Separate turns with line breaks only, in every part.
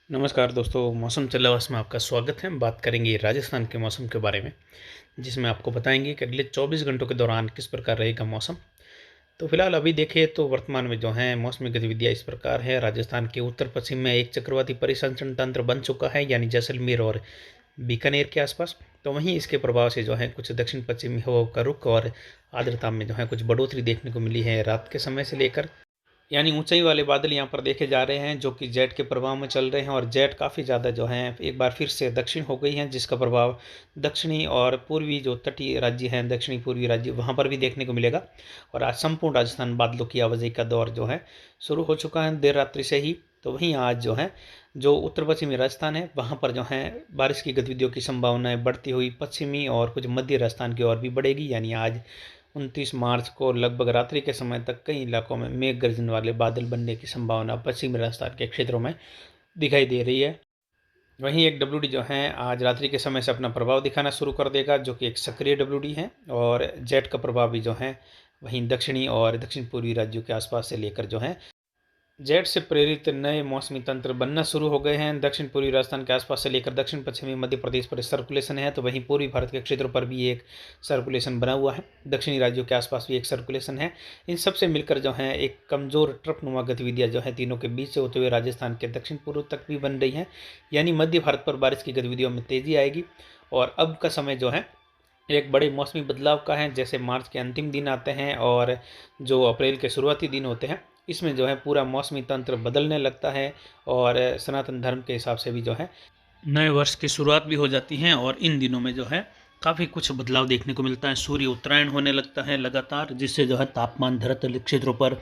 नमस्कार दोस्तों, मौसम चलवास में आपका स्वागत है। बात करेंगे राजस्थान के मौसम के बारे में, जिसमें आपको बताएंगे कि अगले 24 घंटों के दौरान किस प्रकार रहेगा मौसम। तो फिलहाल अभी देखिए तो वर्तमान में जो है मौसमी गतिविधियां इस प्रकार है। राजस्थान के उत्तर पश्चिम में एक चक्रवाती परिसंचरण तंत्र बन चुका है, यानी जैसलमेर और बीकानेर के आसपास। तो वहीं इसके प्रभाव से जो है कुछ दक्षिण पश्चिमी हवाओं का रुख और आर्द्रता में जो है कुछ बढ़ोतरी देखने को मिली है रात के समय से लेकर। यानी ऊंचाई वाले बादल यहाँ पर देखे जा रहे हैं, जो कि जेट के प्रभाव में चल रहे हैं, और जेट काफ़ी ज़्यादा जो है एक बार फिर से दक्षिण हो गई हैं, जिसका प्रभाव दक्षिणी और पूर्वी जो तटीय राज्य हैं, दक्षिणी पूर्वी राज्य, वहाँ पर भी देखने को मिलेगा। और आज संपूर्ण राजस्थान बादलों की आवाजाही का दौर जो है शुरू हो चुका है देर रात्रि से ही। तो वहीं आज जो है जो उत्तर पश्चिमी राजस्थान है, वहाँ पर जो है बारिश की गतिविधियों की संभावनाएं बढ़ती हुई पश्चिमी और कुछ मध्य राजस्थान की ओर भी बढ़ेगी। यानी आज 29 मार्च को लगभग रात्रि के समय तक कई इलाकों में मेघ गर्जन वाले बादल बनने की संभावना पश्चिमी राजस्थान के क्षेत्रों में दिखाई दे रही है। वहीं एक डब्ल्यूडी जो है आज रात्रि के समय से अपना प्रभाव दिखाना शुरू कर देगा, जो कि एक सक्रिय डब्ल्यूडी है, और जेट का प्रभाव भी जो है वहीं दक्षिणी और दक्षिण पूर्वी राज्यों के आसपास से लेकर जो है जेट से प्रेरित नए मौसमी तंत्र बनना शुरू हो गए हैं। दक्षिण पूर्वी राजस्थान के आसपास से लेकर दक्षिण पश्चिमी मध्य प्रदेश पर सर्कुलेशन है, तो वहीं पूर्वी भारत के क्षेत्रों पर भी एक सर्कुलेशन बना हुआ है। दक्षिणी राज्यों के आसपास भी एक सर्कुलेशन है। इन सब से मिलकर जो है एक कमजोर ट्रफनुमा गतिविधियां जो है तीनों के बीच से होते हुए राजस्थान के दक्षिण पूर्व तक भी बन रही हैं। यानी मध्य भारत पर बारिश की गतिविधियों में तेजी आएगी। और अब का समय जो है एक बड़े मौसमी बदलाव का है। जैसे मार्च के अंतिम दिन आते हैं और जो अप्रैल के शुरुआती दिन होते हैं, इसमें जो है पूरा मौसमी तंत्र बदलने लगता है, और सनातन धर्म के हिसाब से भी जो है नए वर्ष की शुरुआत भी हो जाती है। और इन दिनों में जो है काफ़ी कुछ बदलाव देखने को मिलता है। सूर्य उत्तरायण होने लगता है लगातार, जिससे जो है तापमान धरातलीय क्षेत्रों पर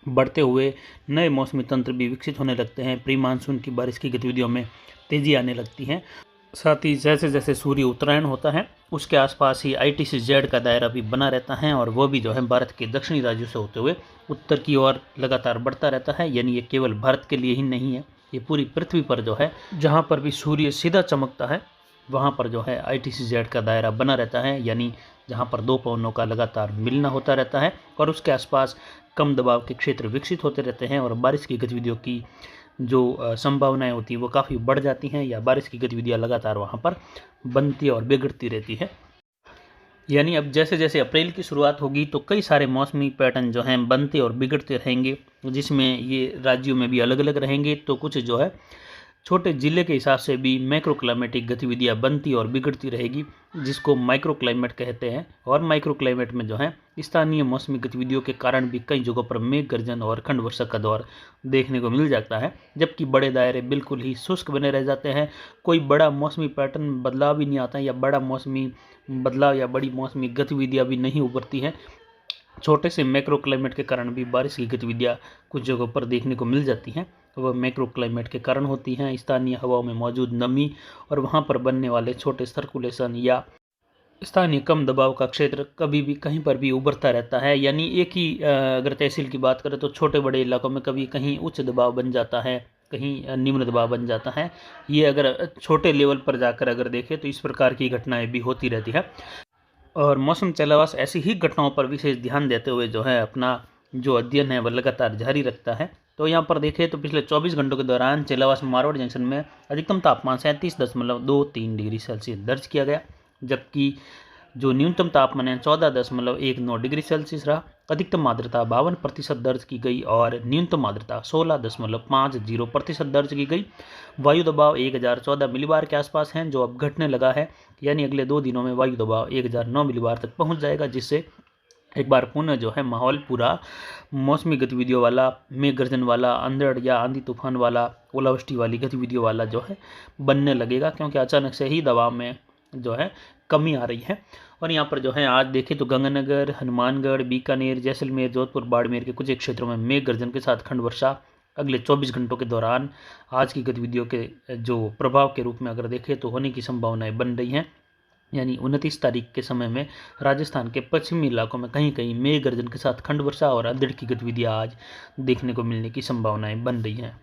बढ़ते हुए नए मौसमी तंत्र भी विकसित होने लगते हैं। प्री मानसून की बारिश की गतिविधियों में तेजी आने लगती है। साथ ही जैसे जैसे सूर्य उत्तरायण होता है, उसके आसपास ही ITC-Z का दायरा भी बना रहता है, और वो भी जो है भारत के दक्षिणी राज्यों से होते हुए उत्तर की ओर लगातार बढ़ता रहता है। यानी ये केवल भारत के लिए ही नहीं है, ये पूरी पृथ्वी पर जो है जहाँ पर भी सूर्य सीधा चमकता है, वहाँ पर जो है ITC-Z का दायरा बना रहता है। यानी जहाँ पर दो पवनों का लगातार मिलना होता रहता है, और उसके आसपास कम दबाव के क्षेत्र विकसित होते रहते हैं, और बारिश की गतिविधियों की जो संभावनाएं होती हैं वो काफ़ी बढ़ जाती हैं, या बारिश की गतिविधियां लगातार वहाँ पर बनती और बिगड़ती रहती है। यानी अब जैसे जैसे अप्रैल की शुरुआत होगी तो कई सारे मौसमी पैटर्न जो हैं बनते और बिगड़ते रहेंगे, जिसमें ये राज्यों में भी अलग अलग रहेंगे। तो कुछ जो है छोटे जिले के हिसाब से भी मैक्रो क्लाइमेटिक गतिविधियां बनती और बिगड़ती रहेगी, जिसको माइक्रो क्लाइमेट कहते हैं। और माइक्रो क्लाइमेट में जो है स्थानीय मौसमी गतिविधियों के कारण भी कई जगहों पर मेघ गर्जन और खंड वर्षा का दौर देखने को मिल जाता है, जबकि बड़े दायरे बिल्कुल ही शुष्क बने रह जाते हैं। कोई बड़ा मौसमी पैटर्न बदलाव भी नहीं आता, या बड़ा मौसमी बदलाव या बड़ी मौसमी गतिविधियां भी नहीं उभरती हैं। छोटे से मैक्रो क्लाइमेट के कारण भी बारिश की गतिविधियां कुछ जगहों पर देखने को मिल जाती हैं। तो वह मैक्रो क्लाइमेट के कारण होती हैं। स्थानीय हवाओं में मौजूद नमी और वहाँ पर बनने वाले छोटे सर्कुलेशन या स्थानीय कम दबाव का क्षेत्र कभी भी कहीं पर भी उभरता रहता है। यानी एक ही अगर तहसील की बात करें तो छोटे बड़े इलाकों में कभी कहीं उच्च दबाव बन जाता है, कहीं निम्न दबाव बन जाता है। ये अगर छोटे लेवल पर जाकर अगर देखें तो इस प्रकार की घटनाएं भी होती रहती है। और मौसम चलावास ऐसी ही घटनाओं पर विशेष ध्यान देते हुए जो है अपना जो अध्ययन है वह लगातार जारी रखता है। तो यहाँ पर देखें तो पिछले 24 घंटों के दौरान चेलावास मारवाड़ जंक्शन में अधिकतम तापमान 37.23 डिग्री सेल्सियस दर्ज किया गया, जबकि जो न्यूनतम तापमान है 14.19 डिग्री सेल्सियस रहा। अधिकतम आर्द्रता 52% दर्ज की गई, और न्यूनतम आर्द्रता 16.50% दर्ज की गई। वायु दबाव 1014 मिलीबार के आसपास है, जो अब घटने लगा है। यानी अगले 2 दिनों में वायु दबाव 1009 मिलीबार तक पहुंच जाएगा, जिससे एक बार पुनः जो है माहौल पूरा मौसमी गतिविधियों वाला, मेघ गर्जन वाला, अंधड़ या आंधी तूफान वाला, ओलावृष्टि वाली गतिविधियों वाला जो है बनने लगेगा, क्योंकि अचानक से ही दबाव में जो है कमी आ रही है। और यहाँ पर जो है आज देखें तो गंगानगर, हनुमानगढ़, बीकानेर, जैसलमेर, जोधपुर, बाड़मेर के कुछ एक क्षेत्रों में मेघ गर्जन के साथ खंड वर्षा अगले 24 घंटों के दौरान आज की गतिविधियों के जो प्रभाव के रूप में अगर देखें तो होने की संभावनाएं बन रही हैं। यानी 29 तारीख के समय में राजस्थान के पश्चिमी इलाकों में कहीं कहीं मेघ गर्जन के साथ खंड वर्षा और अंधड़ की गतिविधियां आज देखने को मिलने की संभावनाएं बन रही हैं।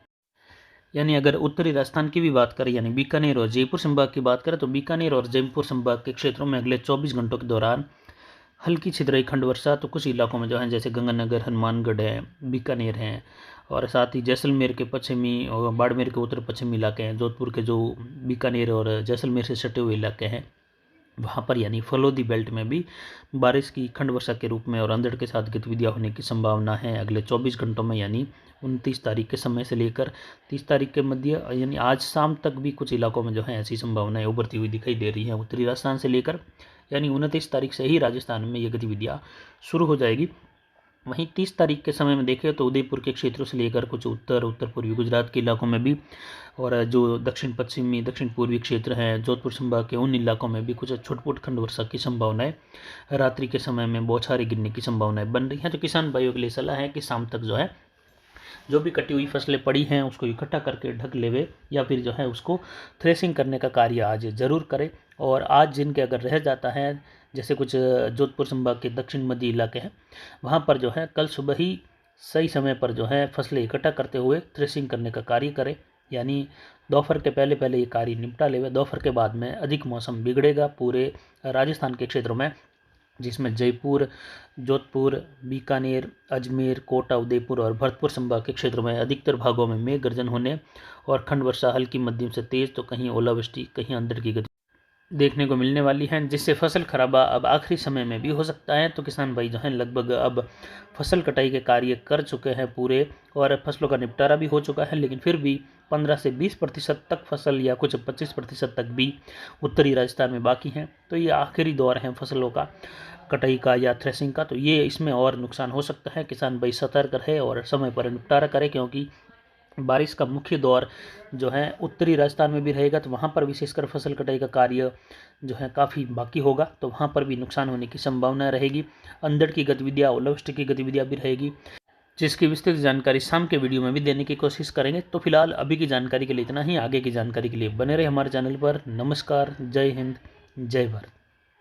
यानी अगर उत्तरी राजस्थान की भी बात करें, यानी बीकानेर और जयपुर संभाग की बात करें, तो बीकानेर और जयपुर संभाग के क्षेत्रों में अगले 24 घंटों के दौरान हल्की छितराई खंड वर्षा तो कुछ इलाकों में जो है जैसे गंगानगर, हनुमानगढ़ है, बीकानेर है, और साथ ही जैसलमेर के पश्चिमी और बाड़मेर के उत्तर पश्चिमी इलाके हैं, जोधपुर के जो बीकानेर और जैसलमेर से सटे हुए इलाके हैं, वहाँ पर यानी फलोदी बेल्ट में भी बारिश की खंड वर्षा के रूप में और अंधड़ के साथ गतिविधियाँ होने की संभावना है अगले 24 घंटों में, यानी 29 तारीख के समय से लेकर 30 तारीख के मध्य, यानी आज शाम तक भी कुछ इलाकों में जो है ऐसी संभावनाएं उभरती हुई दिखाई दे रही हैं। उत्तरी राजस्थान से लेकर यानी 29 तारीख से ही राजस्थान में ये गतिविधियाँ शुरू हो जाएगी। वहीं 30 तारीख के समय में देखें तो उदयपुर के क्षेत्रों से लेकर कुछ उत्तर पूर्वी गुजरात के इलाकों में भी, और जो दक्षिण पश्चिमी दक्षिण पूर्वी क्षेत्र हैं, जोधपुर संभाग के उन इलाकों में भी कुछ छुटपुट खंड वर्षा की संभावनाएं, रात्रि के समय में बौछारें गिरने की संभावनाएं बन रही हैं। तो किसान भाइयों के लिए सलाह है कि शाम तक जो है जो भी कटी हुई फसलें पड़ी हैं उसको इकट्ठा करके ढक लेवे, या फिर जो है उसको थ्रेसिंग करने का कार्य आज ज़रूर करें। और आज जिनके अगर रह जाता है, जैसे कुछ जोधपुर संभाग के दक्षिण मध्य इलाके हैं, वहाँ पर जो है कल सुबह ही सही समय पर जो है फसलें इकट्ठा करते हुए थ्रेसिंग करने का कार्य करें, यानी दोपहर के पहले पहले ये कार्य निपटा लेवे। दोपहर के बाद में अधिक मौसम बिगड़ेगा पूरे राजस्थान के क्षेत्रों में, जिसमें जयपुर, जोधपुर, बीकानेर, अजमेर, कोटा, उदयपुर और भरतपुर संभाग के क्षेत्रों में अधिकतर भागों में मेघ गर्जन होने और खंड वर्षा हल्की मध्यम से तेज, तो कहीं ओलावृष्टि, कहीं अंधड़ की गति देखने को मिलने वाली हैं, जिससे फसल खराबा अब आखिरी समय में भी हो सकता है। तो किसान भाई जो हैं लगभग अब फसल कटाई के कार्य कर चुके हैं पूरे, और फसलों का निपटारा भी हो चुका है, लेकिन फिर भी 15 से 20% तक फसल या कुछ 25% तक भी उत्तरी राजस्थान में बाकी हैं। तो ये आखिरी दौर है फसलों का कटाई का या थ्रेसिंग का, तो ये इसमें और नुकसान हो सकता है। किसान भाई सतर्क रहे और समय पर निपटारा करें, क्योंकि बारिश का मुख्य दौर जो है उत्तरी राजस्थान में भी रहेगा, तो वहाँ पर विशेषकर फसल कटाई का कार्य जो है काफ़ी बाकी होगा, तो वहाँ पर भी नुकसान होने की संभावना रहेगी। अंधड़ की गतिविधियाँ, ओलावृष्टि की गतिविधियाँ भी रहेगी, जिसकी विस्तृत जानकारी शाम के वीडियो में भी देने की कोशिश करेंगे। तो फिलहाल अभी की जानकारी के लिए इतना ही, आगे की जानकारी के लिए बने रहे हमारे चैनल पर। नमस्कार, जय हिंद, जय भारत।